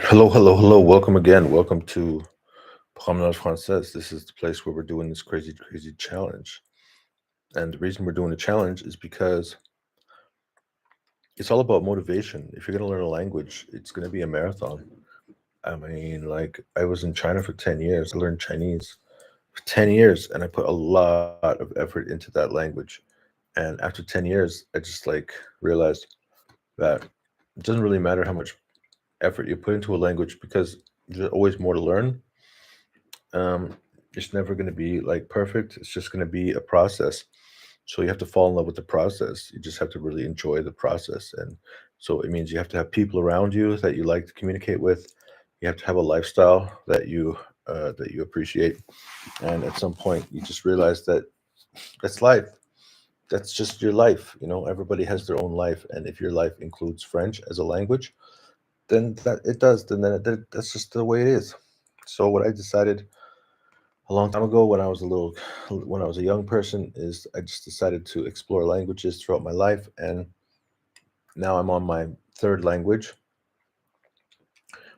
Hello, hello, hello. Welcome again. Welcome to Promenade français. This is the place where we're doing this crazy, crazy challenge. And the reason we're doing the challenge is because it's all about motivation. If you're going to learn a language, it's going to be a marathon. I mean, like, I was in China for 10 years. I learned Chinese for 10 years, and I put a lot of effort into that language. And after 10 years, I just like realized that it doesn't really matter how much effort you put into a language because there's always more to learn. It's never going to be like perfect. It's just going to be a process. So you have to fall in love with the process. You just have to really enjoy the process. And so it means you have to have people around you that you like to communicate with. You have to have a lifestyle that you appreciate. And at some point, you just realize that that's life. That's just your life. You know, everybody has their own life. And if your life includes French as a language, then that it does. That's just the way it is. So what I decided a long time ago when I was a young person is I just decided to explore languages throughout my life, and now I'm on my third language.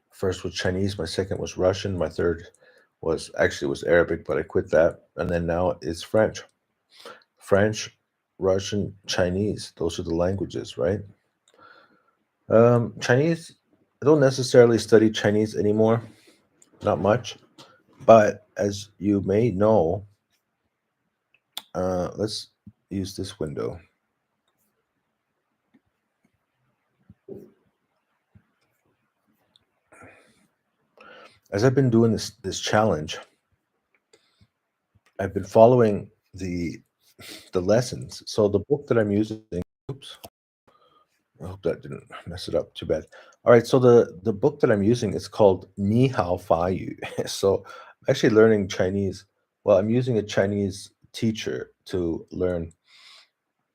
First was Chinese, my second was Russian, my third was Arabic, but I quit that, and then now it's French. French, Russian, Chinese, those are the languages, right? Chinese, I don't necessarily study Chinese anymore, not much, but as you may know, let's use this window. As I've been doing this challenge, I've been following the lessons. So the book that I'm using, oops, I hope that didn't mess it up too bad. All right, so the book that I'm using is called Ni Hao Fa Yu. So I'm actually learning Chinese. Well, I'm using a Chinese teacher to learn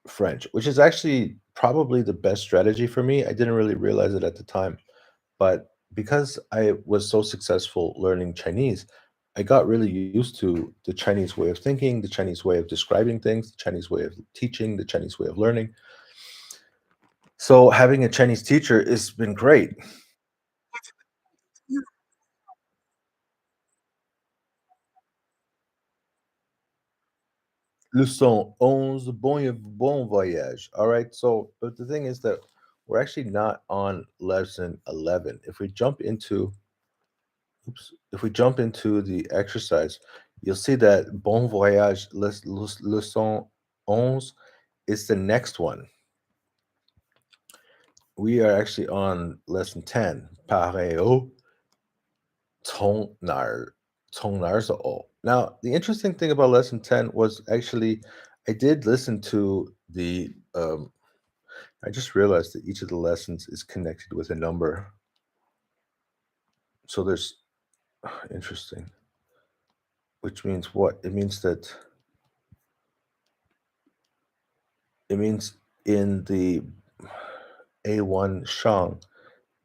French, which is actually probably the best strategy for me. I didn't really realize it at the time. But because I was so successful learning Chinese, I got really used to the Chinese way of thinking, the Chinese way of describing things, the Chinese way of teaching, the Chinese way of learning. So having a Chinese teacher has been great. Leçon 11, bon voyage. All right. So, but the thing is that we're actually not on lesson 11. If we jump into the exercise, you'll see that bon voyage, leçon 11 is the next one. We are actually on lesson 10. Pareo, 从哪儿走. Now, the interesting thing about lesson 10 was actually I did listen to I just realized that each of the lessons is connected with a number. So there's interesting, which means what? It means in the A1 Shang,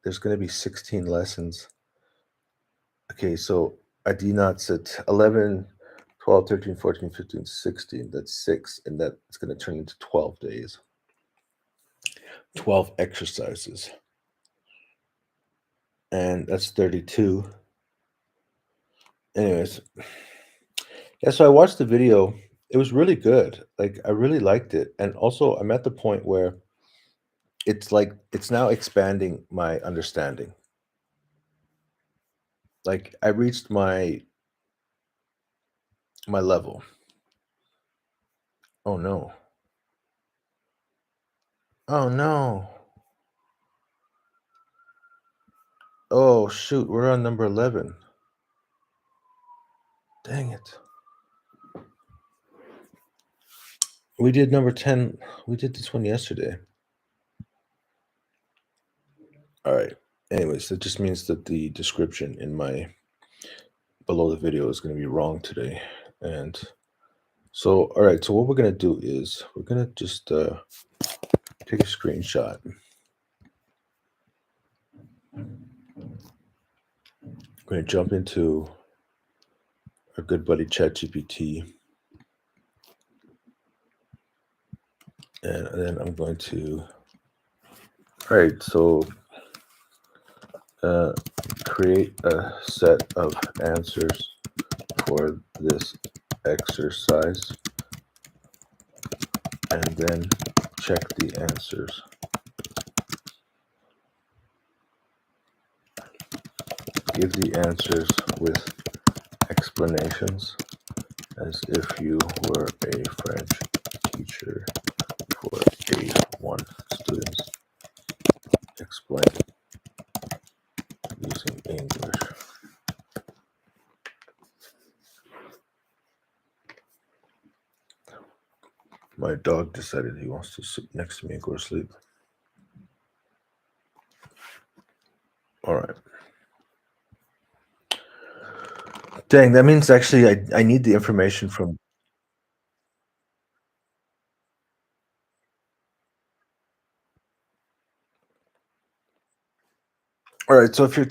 there's going to be 16 lessons. Okay, so Adinat at 11, 12, 13, 14, 15, 16. That's 6, and that's going to turn into 12 days. 12 exercises. And that's 32. Anyways, yeah, so I watched the video. It was really good. Like, I really liked it. And also, I'm at the point where it's now expanding my understanding. Like, I reached my level. Oh no. Oh no. Oh shoot, we're on number 11. Dang it. We did number 10. We did this one yesterday. All right. Anyways, that just means that the description in my below the video is going to be wrong today. And so, all right. So what we're going to do is we're going to just take a screenshot. I'm going to jump into our good buddy ChatGPT. And then I'm going to, all right, so create a set of answers for this exercise and then check the answers. Give the answers with explanations as if you were a French teacher for A1 students. Explain using English. My dog decided he wants to sit next to me and go to sleep. All right. Dang, that means actually I need the information from. All right, so if you're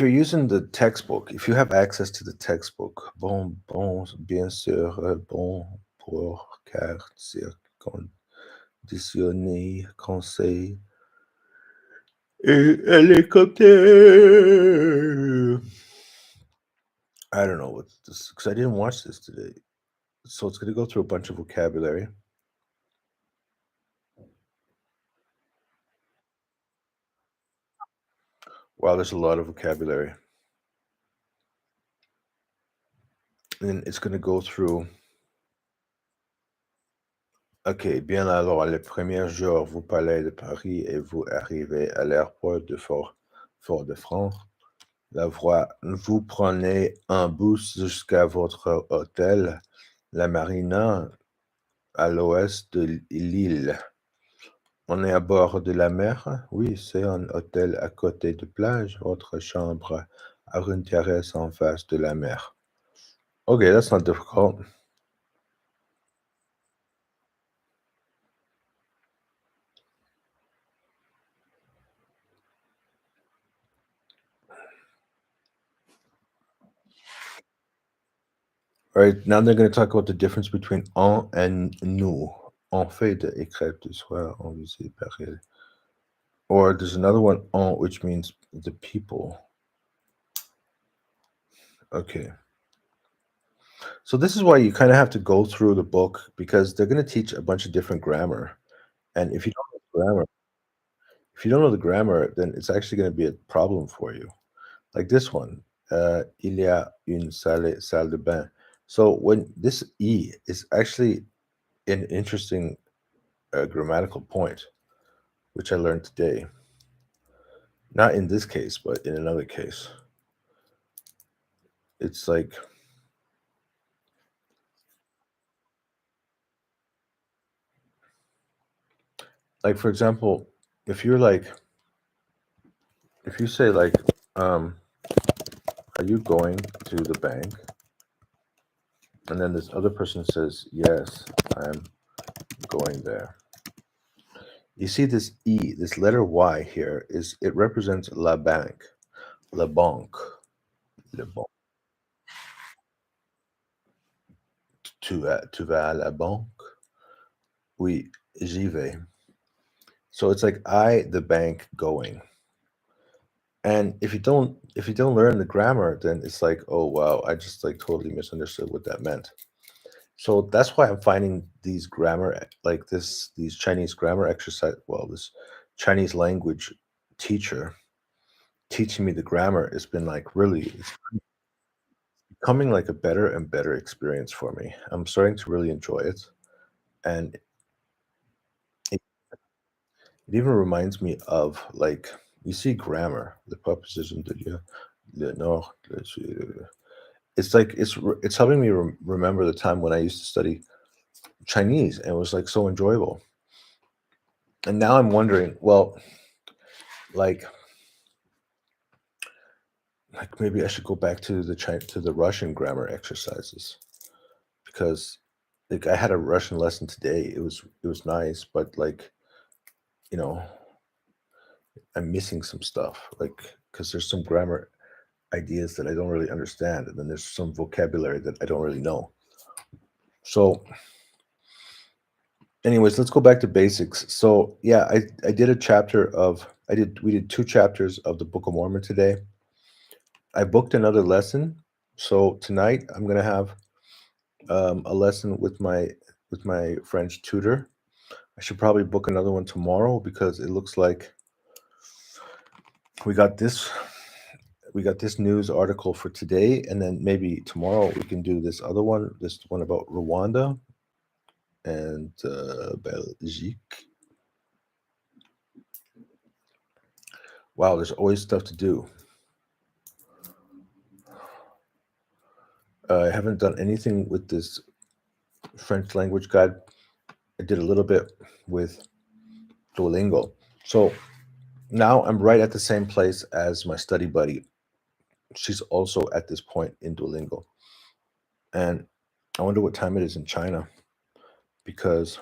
using the textbook, if you have access to the textbook, bien sûr, bon, pour, car, dire, conditionner, conseil, et hélicoptère. I don't know what this, because I didn't watch this today. So it's going to go through a bunch of vocabulary. Wow, there's a lot of vocabulary. And then it's going to go through. Ok, bien alors, le premier jour, vous parlez de Paris et vous arrivez à l'aéroport de Fort-de-France. La voie, vous prenez un bus jusqu'à votre hôtel, la Marina, à l'ouest de l'île. On est à bord de la mer? Oui, c'est un hôtel à côté de plage. Votre chambre a une terrasse en face de la mer. Okay, that's not difficult. All right, now they're going to talk about the difference between on and nous. En fait de écrire du soir, on visite Paris. Or there's another one, on, which means the people. Okay. So this is why you kind of have to go through the book because they're going to teach a bunch of different grammar. And if you don't know the grammar, then it's actually going to be a problem for you. Like this one, il y a une salle de bain. So when this E is actually an interesting grammatical point, which I learned today. Not in this case, but in another case. It's like for example, if you say are you going to the bank? And then this other person says, yes, I'm going there. You see this E, this letter Y here it represents la banque, la banque, le banque. Tu vas à la banque? Oui, j'y vais. So it's like I, the bank, going. And if you don't learn the grammar, then it's like, oh wow, I just like totally misunderstood what that meant. So that's why I'm finding these these Chinese grammar exercise. Well, this Chinese language teacher teaching me the grammar has been like really it's becoming like a better and better experience for me. I'm starting to really enjoy it, and it even reminds me of like you see grammar, the preposition de lieu, le nord, le sud. It's like it's helping me remember the time when I used to study Chinese and it was like so enjoyable. And now I'm wondering, well, like maybe I should go back to the Russian grammar exercises because like I had a Russian lesson today. It was nice, but like you know I'm missing some stuff like because there's some grammar ideas that I don't really understand, and then there's some vocabulary that I don't really know. So anyways, let's go back to basics. So yeah, we did 2 chapters of the Book of Mormon today. I booked another lesson, so tonight I'm gonna have a lesson with my French tutor. I should probably book another one tomorrow because it looks like we got this we got this news article for today, and then maybe tomorrow we can do this other one, this one about Rwanda and Belgique. Wow, there's always stuff to do. I haven't done anything with this French language guide. I did a little bit with Duolingo. So now I'm right at the same place as my study buddy. She's also at this point in Duolingo. And I wonder what time it is in China because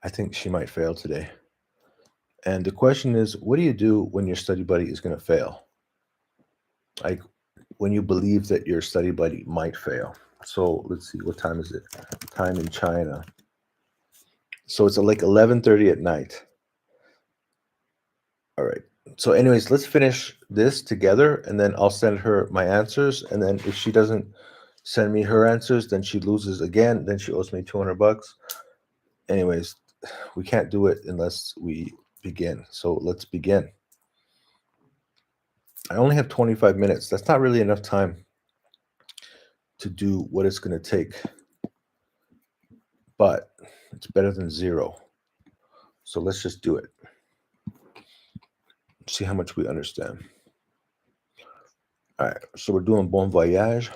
I think she might fail today. And the question is, what do you do when your study buddy is going to fail? Like when you believe that your study buddy might fail. So let's see, what time is it? Time in China. So it's like 11:30 at night. All right. So anyways, let's finish this together and then I'll send her my answers. And then if she doesn't send me her answers, then she loses again. Then she owes me $200. Anyways, we can't do it unless we begin. So let's begin. I only have 25 minutes. That's not really enough time to do what it's going to take, but it's better than zero. So let's just do it. See how much we understand. All right, so we're doing bon voyage.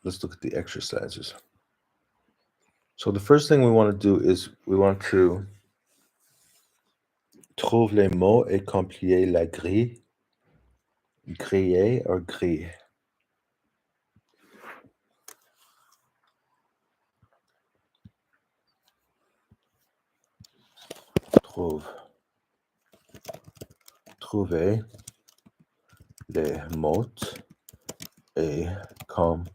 Let's look at the exercises. So the first thing we want to do is we want to trouve les mots et compléter la grille. Griller or grille. Trouver les mots et compléter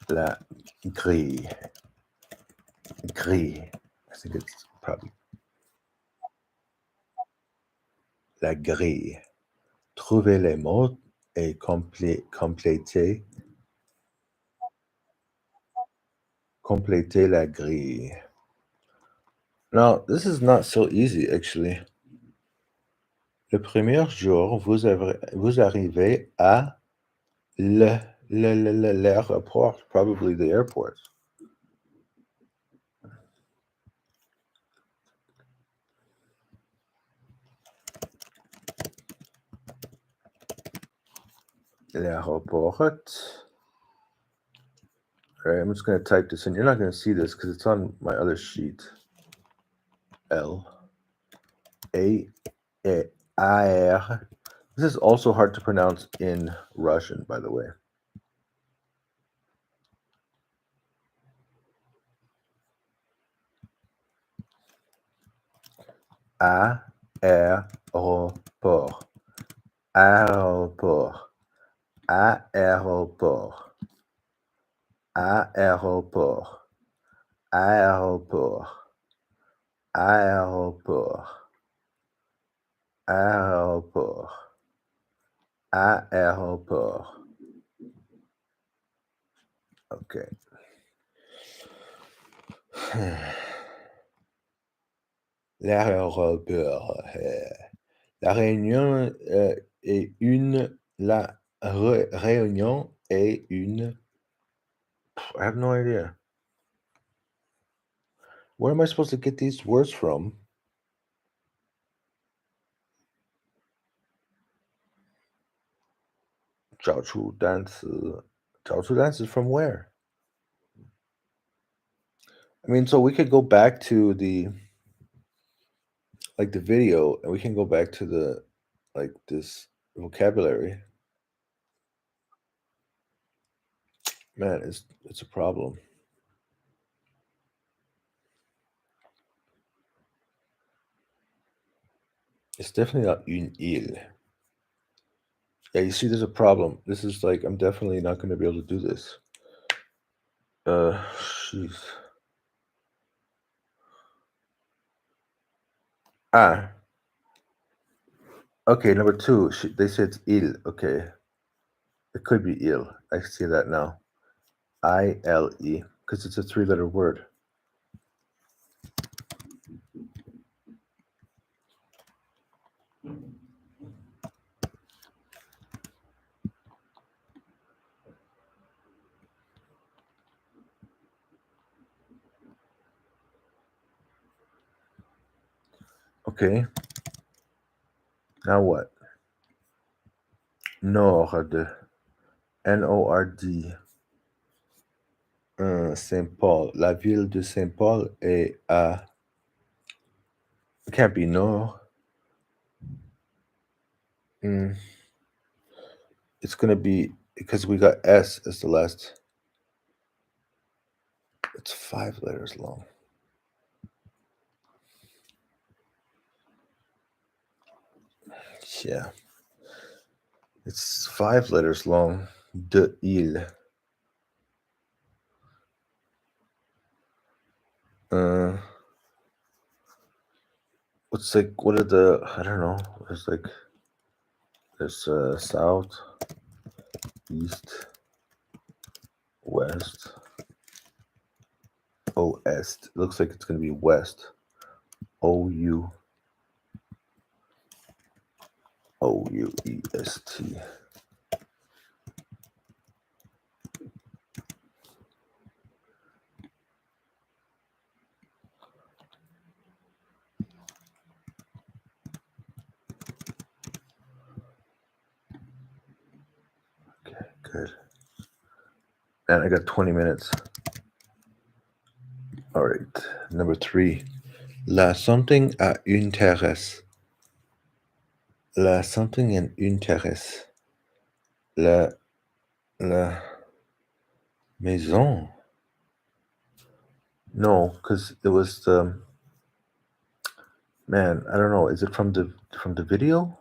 la grille. Grille. I think it's probably la grille. Trouver les mots et compléter la grille. Now, this is not so easy, actually. Le premier jour, vous arrivez à l'aéroport, probably the airport. L'aéroport. All right, I'm just going to type this in. You're not going to see this because it's on my other sheet. L-A-R. This is also hard to pronounce in Russian, by the way. Aéroport. Aéroport. Aéroport. Aéroport. Aéroport. Aéroport. Aéroport. Aéroport. Okay. L'aéroport. La réunion est une. La réunion est une. I have no idea. Where am I supposed to get these words from?找出单词from where? I mean, so we could go back to the video, and we can go back to the this vocabulary. Man, it's a problem. It's definitely not une île. Yeah, you see, there's a problem. This is I'm definitely not going to be able to do this. Jeez. Ah, okay, number 2, they said it's il, okay. It could be il. I see that now. I-L-E, because it's a 3-letter word. Okay. Now what? Nord. N-O-R-D. Saint-Paul. La ville de Saint-Paul est à... It can't be Nord. It's going to be... Because we got S as the last... It's 5 letters long. Yeah. It's 5 letters long. De il. What's like, what are the... I don't know. There's like... There's south, east, west, O-est. It looks like it's going to be west. O-U. O-U-E-S-T. Okay, good. And I got 20 minutes. All right, number 3. La something a intéresse. La something an intéresse. La maison. No, because it was the... Man, I don't know. Is it from the video?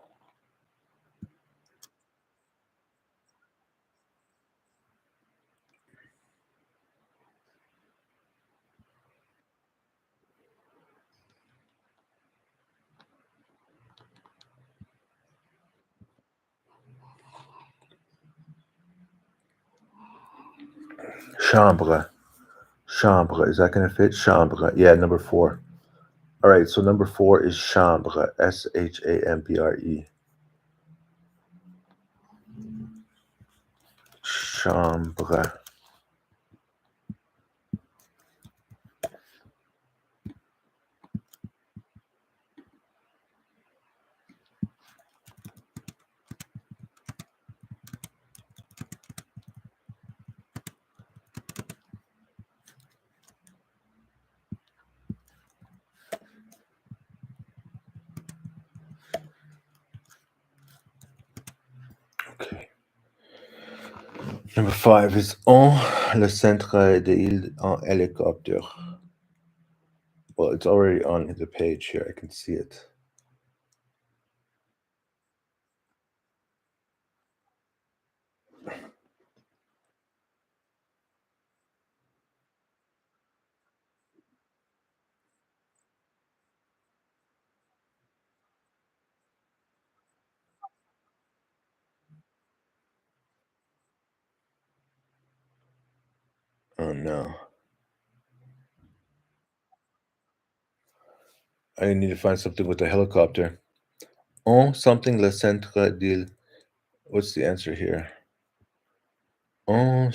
Chambre. Chambre. Is that going to fit? Chambre. Yeah, number 4. All right, so number 4 is chambre. S-H-A-M-B-R-E. Chambre. Okay. Number 5 is en le centre de l'île en hélicoptère. Well, it's already on the page here. I can see it. Oh no. I need to find something with a helicopter. En something le centre d'île. What's the answer here? En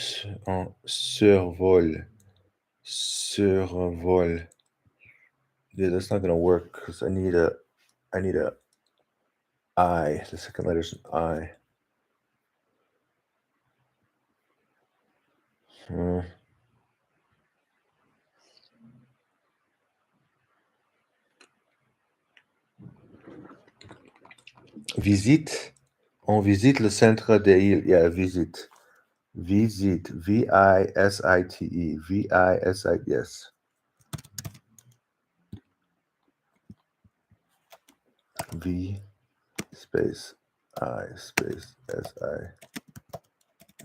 survol. Survol. Yeah, that's not gonna work because I need a I. The second letter is an I. Visite. On visite le centre des îles. Yeah, visite. Visite. V-I-S-I-T-E. V-I-S-I, yes. V space I space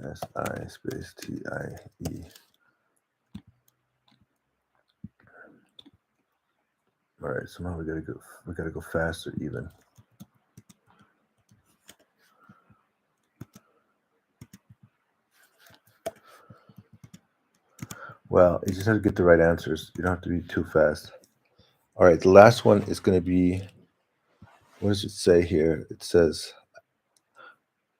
S-I space T-I-E. All right, somehow we gotta go faster even. Well, you just have to get the right answers. You don't have to be too fast. All right, the last one is going to be, what does it say here? It says,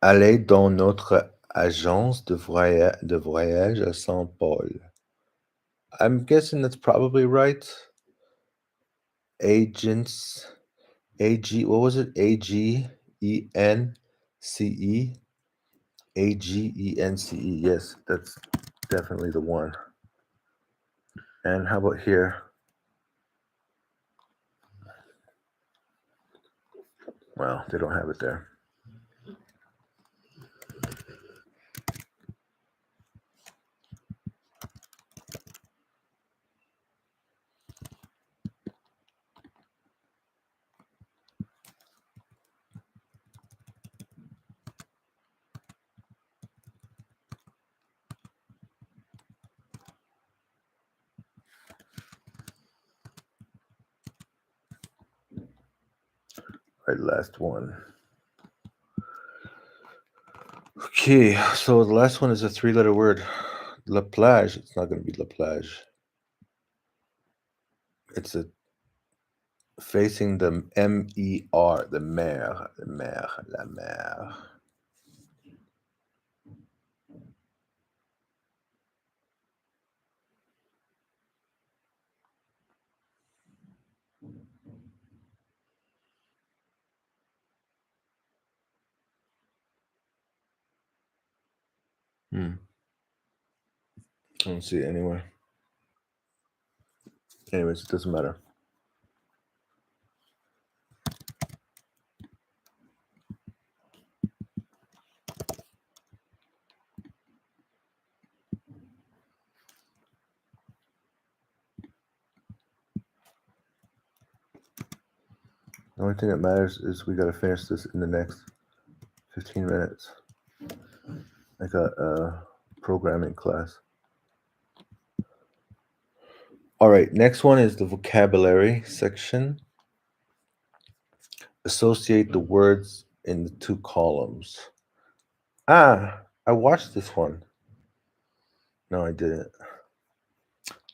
allez dans notre agence de voyage à Saint-Paul. I'm guessing that's probably right. Agents, AG, what was it? AGENCE? AGENCE. Yes, that's definitely the one. And how about here? Well, they don't have it there. All right, last one. Okay, so the last one is a three-letter word. La plage. It's not going to be la plage. It's a facing the M-E-R, the mer, la mer. I don't see it anywhere. Anyways, it doesn't matter. The only thing that matters is we got to finish this in the next 15 minutes. I got a programming class. All right, next one is the vocabulary section. Associate the words in the two columns. Ah, I watched this one. No, I didn't.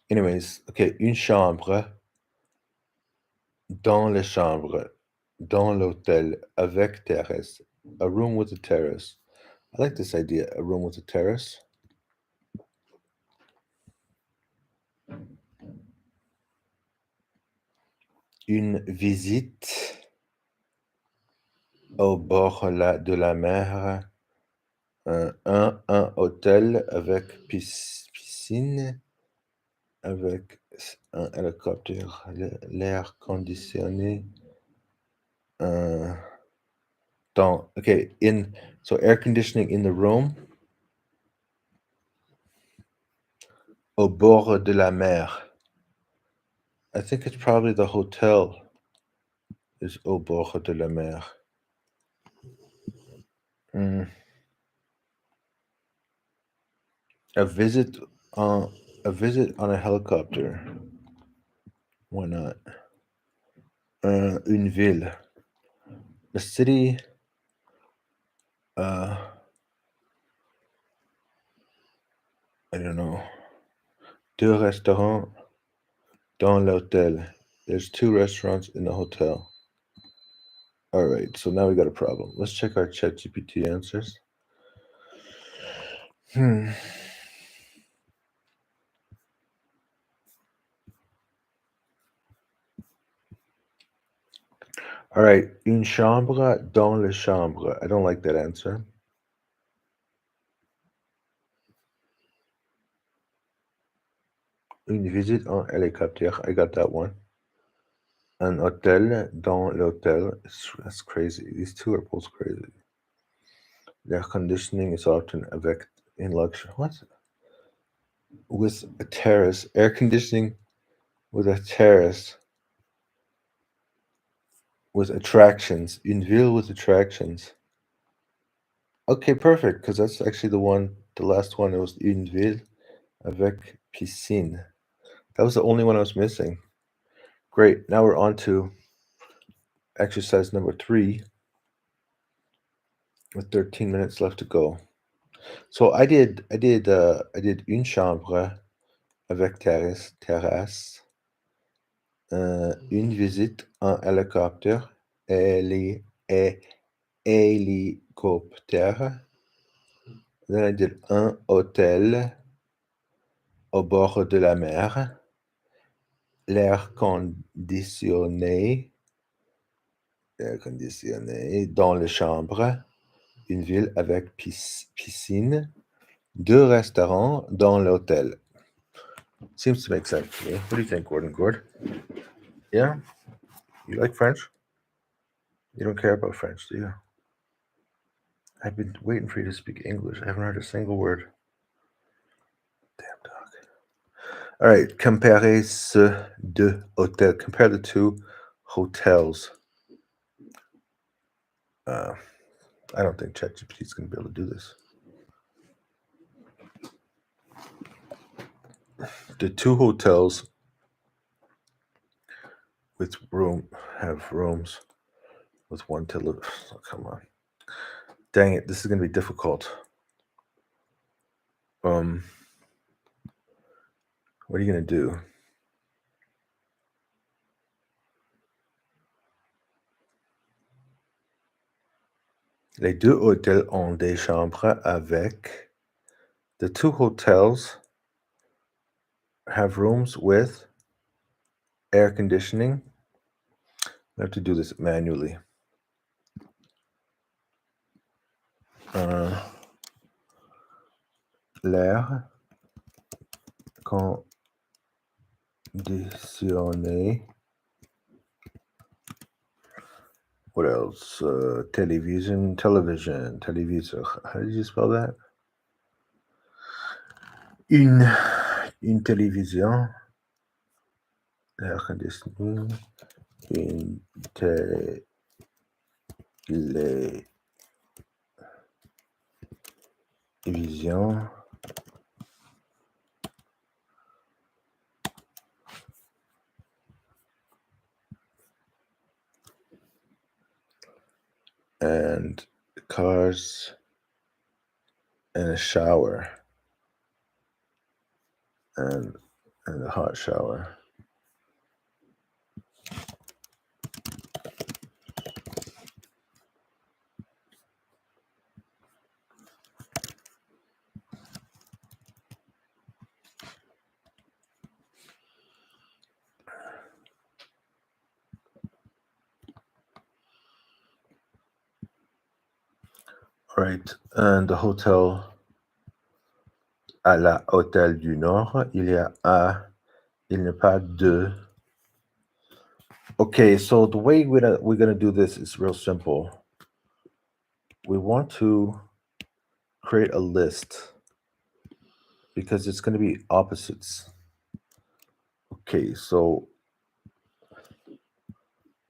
Anyways, okay, une chambre, dans les chambres, dans l'hôtel, avec terrace, a room with a terrace. I like this idea, a room with a terrace. Une visite au bord de la mer, un hôtel avec piscine, avec un hélicoptère, l'air conditionné, okay, so air conditioning in the room, au bord de la mer. I think it's probably the hotel is au bord de la mer. A visit on a helicopter. Why not? Une ville. The city. I don't know. Deux restaurants dans l'hôtel. There's two restaurants in the hotel. All right, so now we got a problem. Let's check our ChatGPT answers. All right, une chambre dans les chambres. I don't like that answer. Une visite en hélicoptère. I got that one. Un hôtel dans l'hôtel. That's crazy. These two are both crazy. Air conditioning is often avec in luxury. What? With a terrace. Air conditioning with a terrace. With attractions. Une ville with attractions. Okay, perfect. Because that's actually the last one. It was une ville avec piscine. That was the only one I was missing. Great. Now we're on to exercise number 3 with 13 minutes left to go. So I did une chambre avec terrasse, une visite en hélicoptère, hélicoptère. Then I did un hôtel au bord de la mer, l'air conditionné dans les chambres, une ville avec piscine, 2 restaurants dans l'hôtel. Seems to make sense to me. What do you think, Gordon? Gord? Yeah? You like French? You don't care about French, do you? I've been waiting for you to speak English. I haven't heard a single word. Damn dog. All right. Comparer ce deux hôtels. Compare the 2 hotels. I don't think ChatGPT is going to be able to do this. The 2 hotels with have rooms with 1 television. Oh, come on. Dang it, this is going to be difficult. What are you going to do? Les 2 hôtels ont des chambres avec. The 2 hotels have rooms with air conditioning. I have to do this manually. L'air conditionné. What else? Television. Téléviseur. How did you spell that? Une télévision. Air conditioning. Une télévision. And cars and a shower and a hot shower. Right, and the hotel, à la Hôtel du Nord, il n'y a pas de. Okay, so the way we're gonna do this is real simple. We want to create a list because it's going to be opposites. Okay, so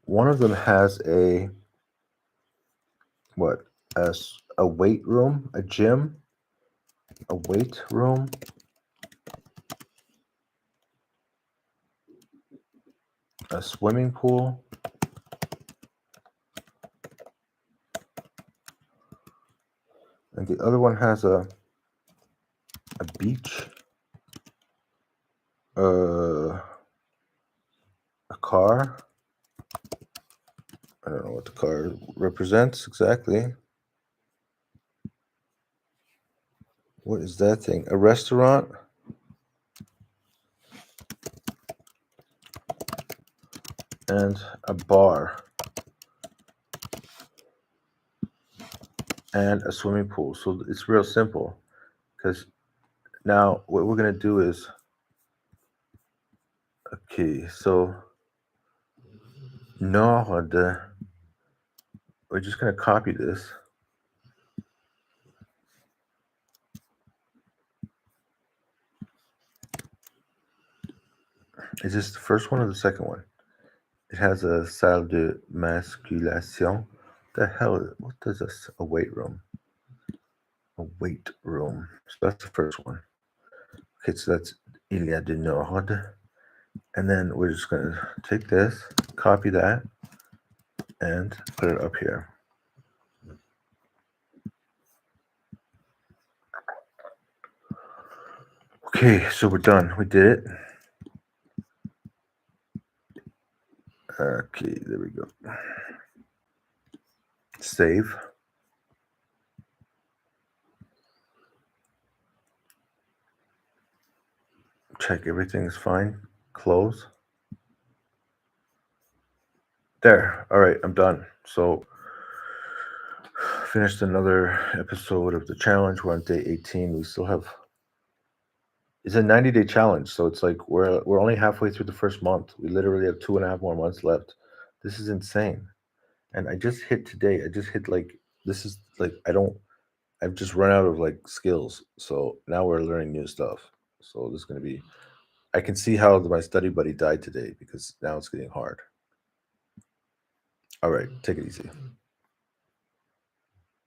one of them has a weight room, a gym, a weight room, a swimming pool, and the other one has a beach, a car. I don't know what the car represents exactly. What is that thing? A restaurant? And a bar. And a swimming pool. So it's real simple. Because now what we're going to do is, okay, so Nord, we're just going to copy this. Is this the first one or the second one? It has a salle de musculation. The hell, what is this? A weight room. A weight room. So that's the first one. Okay, so that's Il y a du Nord. And then we're just going to take this, copy that, and put it up here. Okay, so we're done. We did it. Okay, there we go. Save. Check everything's fine. Close. There. All right, I'm done. So finished another episode of the challenge. We're on day 18. We still have, it's a 90-day challenge, so it's like we're only halfway through the first month. We literally have 2.5 more months left. This is insane. And I just hit today. I just hit like, this is like, I've just run out of like skills. So now we're learning new stuff. So this is going to be, I can see how my study buddy died today because now it's getting hard. All right, take it easy.